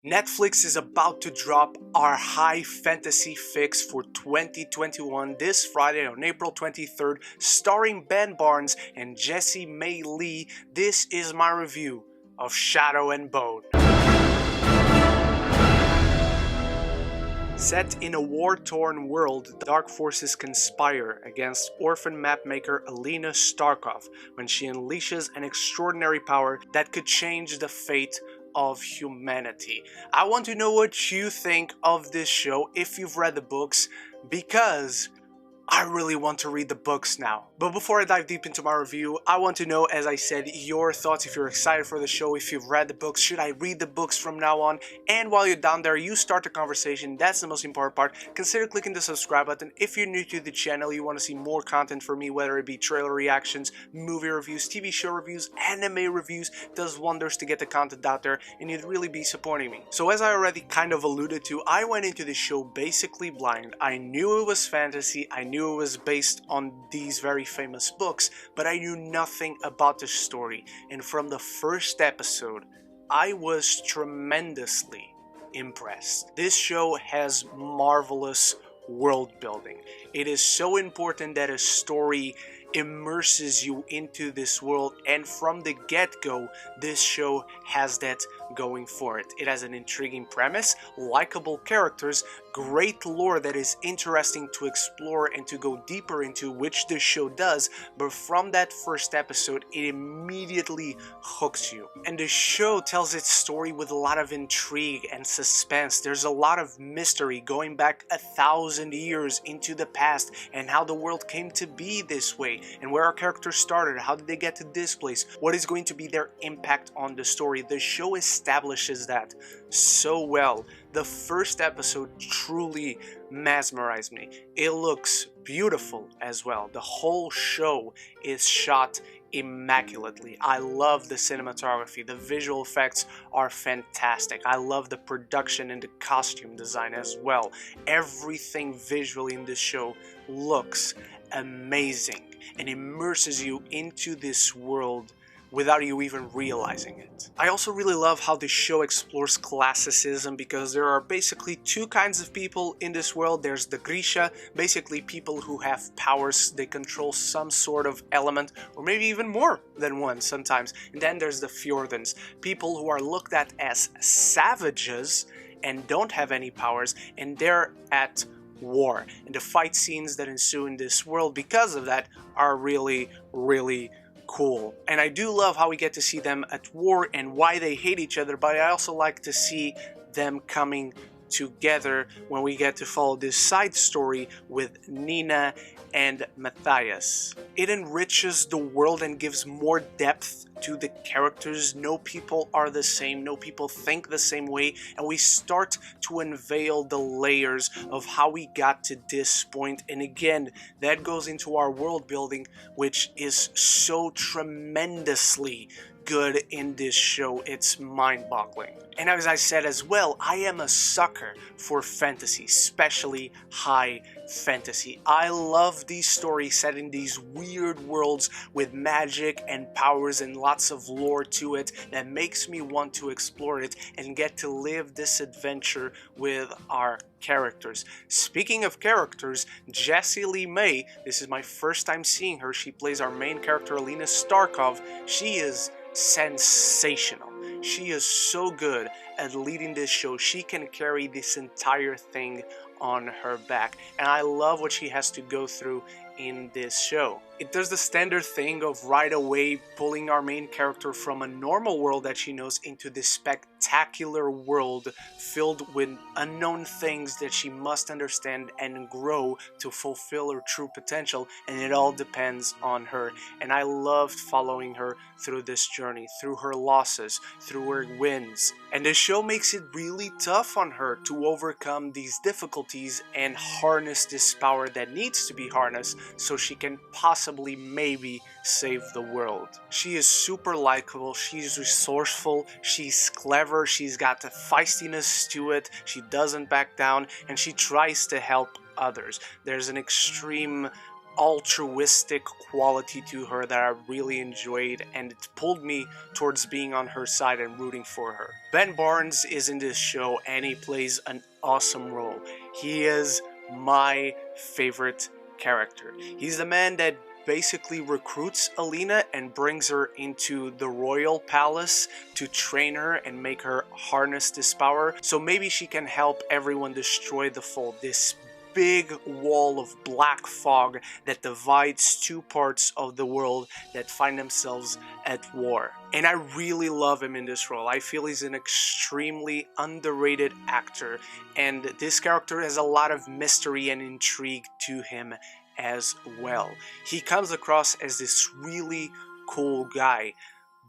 Netflix is about to drop our high fantasy fix for 2021 this Friday on April 23rd, starring Ben Barnes and Jessie May Lee. This is my review of Shadow and Bone. Set in a war-torn world, the dark forces conspire against orphan mapmaker Alina Starkov when she unleashes an extraordinary power that could change the fate of humanity. I want to know what you think of this show if you've read the books, because I really want to read the books now. But before I dive deep into my review, I want to know, as I said, your thoughts. If you're excited for the show, if you've read the books, should I read the books from now on? And while you're down there, you start the conversation. That's the most important part. Consider clicking the subscribe button. If you're new to the channel, you want to see more content from me, whether it be trailer reactions, movie reviews, TV show reviews, anime reviews, does wonders to get the content out there, and you'd really be supporting me. So as I already kind of alluded to, I went into this show basically blind. I knew it was fantasy. I knew it was based on these very famous books, but I knew nothing about the story. And from the first episode, I was tremendously impressed. This show has marvelous world building. It is so important that a story immerses you into this world, and from the get-go, this show has that going for it. It has an intriguing premise, likable characters, great lore that is interesting to explore and to go deeper into, which this show does, but from that first episode, it immediately hooks you. And the show tells its story with a lot of intrigue and suspense. There's a lot of mystery going back 1,000 years into the past, and how the world came to be this way, and where our characters started, how did they get to this place, what is going to be their impact on the story. The show establishes that so well. The first episode truly mesmerized me. It looks beautiful as well. The whole show is shot immaculately. I love the cinematography. The visual effects are fantastic. I love the production and the costume design as well. Everything visually in this show looks amazing and immerses you into this world without you even realizing it. I also really love how the show explores classicism, because there are basically two kinds of people in this world. There's the Grisha, basically people who have powers, they control some sort of element, or maybe even more than one sometimes. And then there's the Fjordans, people who are looked at as savages and don't have any powers, and they're at war. And the fight scenes that ensue in this world because of that are really, really cool. And I do love how we get to see them at war and why they hate each other, but I also like to see them coming together when we get to follow this side story with Nina and Matthias. It enriches the world and gives more depth to the characters. No people are the same, no people think the same way, and we start to unveil the layers of how we got to this point. And again, that goes into our world building, which is so tremendously good in this show. It's mind-boggling. And as I said as well, I am a sucker for fantasy, especially high fantasy. I love these stories set in these weird worlds with magic and powers and lots of lore to it that makes me want to explore it and get to live this adventure with our characters. Speaking of characters, Jessie Lee May, this is my first time seeing her. She plays our main character, Alina Starkov. She is sensational. She is so good at leading this show. She can carry this entire thing on her back, and I love what she has to go through in this show. It does the standard thing of right away pulling our main character from a normal world that she knows into this spectacular world filled with unknown things that she must understand and grow to fulfill her true potential, and it all depends on her. And I loved following her through this journey, through her losses, through her wins. And the show makes it really tough on her to overcome these difficulties and harness this power that needs to be harnessed so she can possibly maybe save the world. She is super likable, she's resourceful, she's clever, she's got the feistiness to it, she doesn't back down, and she tries to help others. There's an extreme altruistic quality to her that I really enjoyed, and it pulled me towards being on her side and rooting for her. Ben Barnes is in this show and he plays an awesome role. He is my favorite character. He's the man that basically recruits Alina and brings her into the royal palace to train her and make her harness this power, so maybe she can help everyone destroy the Fold, this big wall of black fog that divides two parts of the world that find themselves at war. And I really love him in this role. I feel he's an extremely underrated actor, and this character has a lot of mystery and intrigue to him as well. He comes across as this really cool guy,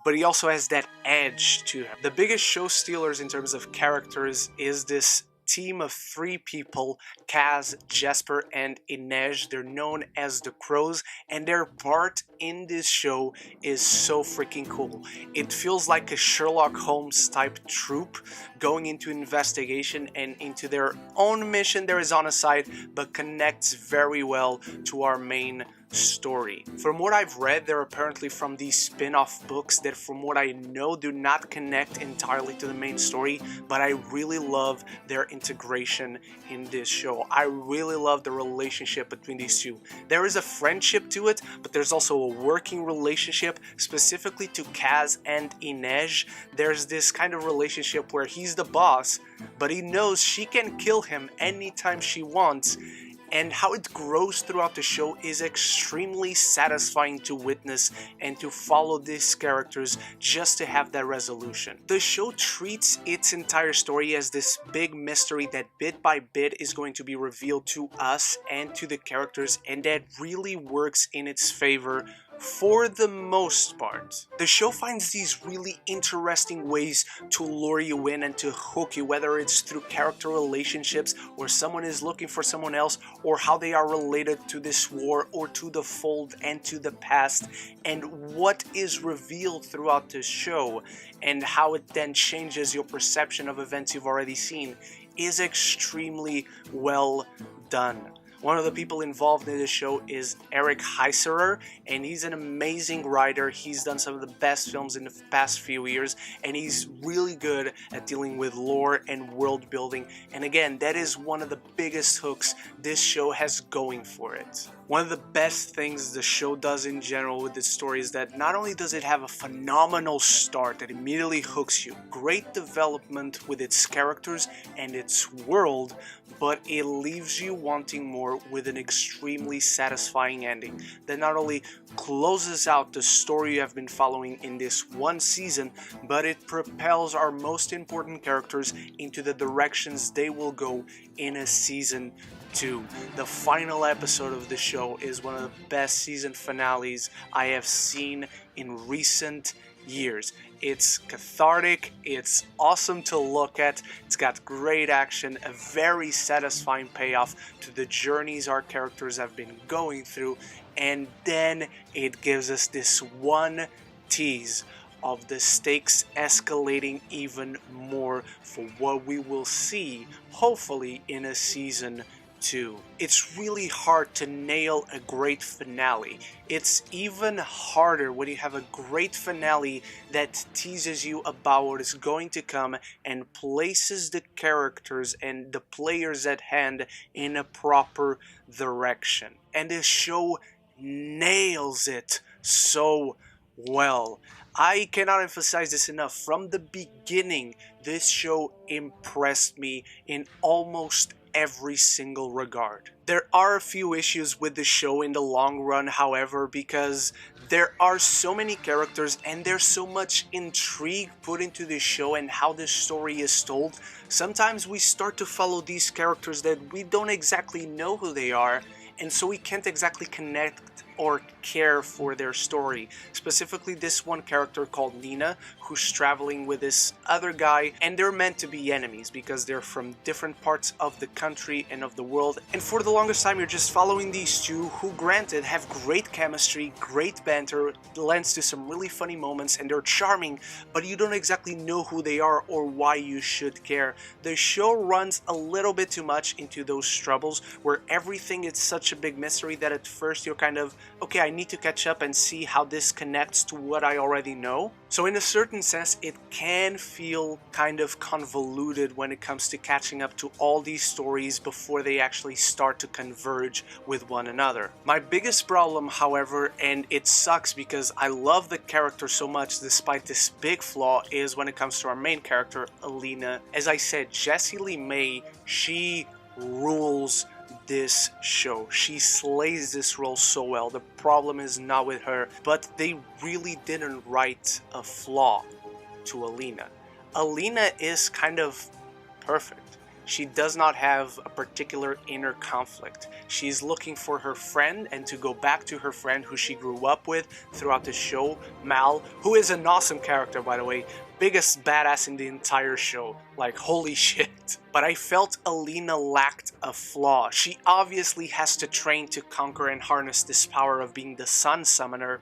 but he also has that edge to him. The biggest show stealers in terms of characters is this team of three people, Kaz, Jesper, and Inej. They're known as the Crows, and their part in this show is so freaking cool. It feels like a Sherlock Holmes type troupe going into investigation and into their own mission there is on a side, but connects very well to our main story. From what I've read, they're apparently from these spin-off books that, from what I know, do not connect entirely to the main story, but I really love their integration in this show. I really love the relationship between these two. There is a friendship to it, but there's also a working relationship, specifically to Kaz and Inej. There's this kind of relationship where he's the boss, but he knows she can kill him anytime she wants, and how it grows throughout the show is extremely satisfying to witness and to follow these characters just to have that resolution. The show treats its entire story as this big mystery that bit by bit is going to be revealed to us and to the characters, and that really works in its favor for the most part. The show finds these really interesting ways to lure you in and to hook you, whether it's through character relationships where someone is looking for someone else, or how they are related to this war or to the Fold and to the past, and what is revealed throughout the show and how it then changes your perception of events you've already seen is extremely well done. One of the people involved in this show is Eric Heiserer, and he's an amazing writer. He's done some of the best films in the past few years, and he's really good at dealing with lore and world building. And again, that is one of the biggest hooks this show has going for it. One of the best things the show does in general with this story is that not only does it have a phenomenal start that immediately hooks you, great development with its characters and its world, but it leaves you wanting more with an extremely satisfying ending that not only closes out the story you have been following in this one season, but it propels our most important characters into the directions they will go in a season 2. The final episode of the show is one of the best season finales I have seen in recent years. It's cathartic, it's awesome to look at, it's got great action, a very satisfying payoff to the journeys our characters have been going through, and then it gives us this one tease of the stakes escalating even more for what we will see, hopefully, in a season 2. It's really hard to nail a great finale. It's even harder when you have a great finale that teases you about what is going to come and places the characters and the players at hand in a proper direction. And the show nails it so well. I cannot emphasize this enough. From the beginning, this show impressed me in almost every single regard. There are a few issues with the show in the long run, however, because there are so many characters and there's so much intrigue put into the show and how the story is told. Sometimes we start to follow these characters that we don't exactly know who they are, and so we can't exactly connect or care for their story. Specifically this one character called Nina, who's traveling with this other guy, and they're meant to be enemies because they're from different parts of the country and of the world. And for the longest time you're just following these two, who granted have great chemistry, great banter, lends to some really funny moments, and they're charming, but you don't exactly know who they are or why you should care. The show runs a little bit too much into those troubles where everything is such a big mystery that at first you're kind of, okay, I need to catch up and see how this connects to what I already know. So in a certain sense, it can feel kind of convoluted when it comes to catching up to all these stories before they actually start to converge with one another. My biggest problem, however, and it sucks because I love the character so much despite this big flaw, is when it comes to our main character, Alina. As I said, Jessie Lee May, she rules this show. She slays this role so well. The problem is not with her, but they really didn't write a flaw to Alina. Alina is kind of perfect. She does not have a particular inner conflict. She's looking for her friend and to go back to her friend who she grew up with throughout the show, Mal, who is an awesome character, by the way. Biggest badass in the entire show. Like, holy shit. But I felt Alina lacked a flaw. She obviously has to train to conquer and harness this power of being the Sun Summoner.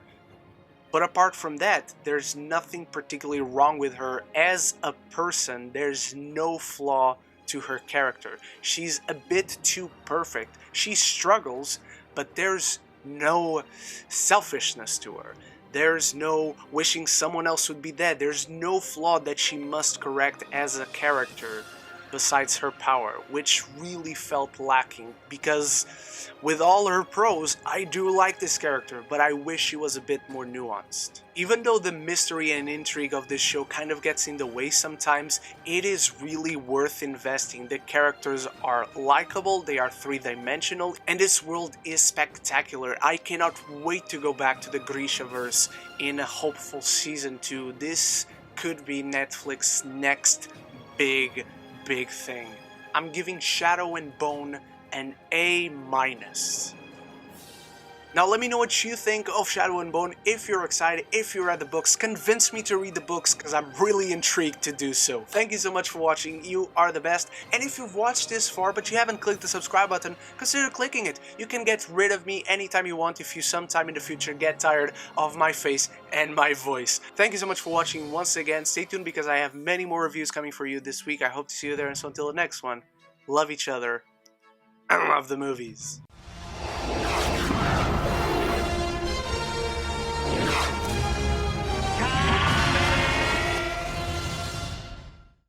But apart from that, there's nothing particularly wrong with her as a person. There's no flaw to her character. She's a bit too perfect. She struggles, but there's no selfishness to her. There's no wishing someone else would be dead. There's no flaw that she must correct as a character besides her power, which really felt lacking because with all her pros, I do like this character, but I wish she was a bit more nuanced. Even though the mystery and intrigue of this show kind of gets in the way sometimes, it is really worth investing. The characters are likable, they are three-dimensional, and this world is spectacular. I cannot wait to go back to the Grishaverse in a hopeful season 2. This could be Netflix's next big thing. I'm giving Shadow and Bone an A-. Now let me know what you think of Shadow and Bone. If you're excited, if you read the books, convince me to read the books because I'm really intrigued to do so. Thank you so much for watching, you are the best. And if you've watched this far but you haven't clicked the subscribe button, consider clicking it. You can get rid of me anytime you want if you sometime in the future get tired of my face and my voice. Thank you so much for watching once again. Stay tuned because I have many more reviews coming for you this week. I hope to see you there, and so until the next one, love each other and love the movies.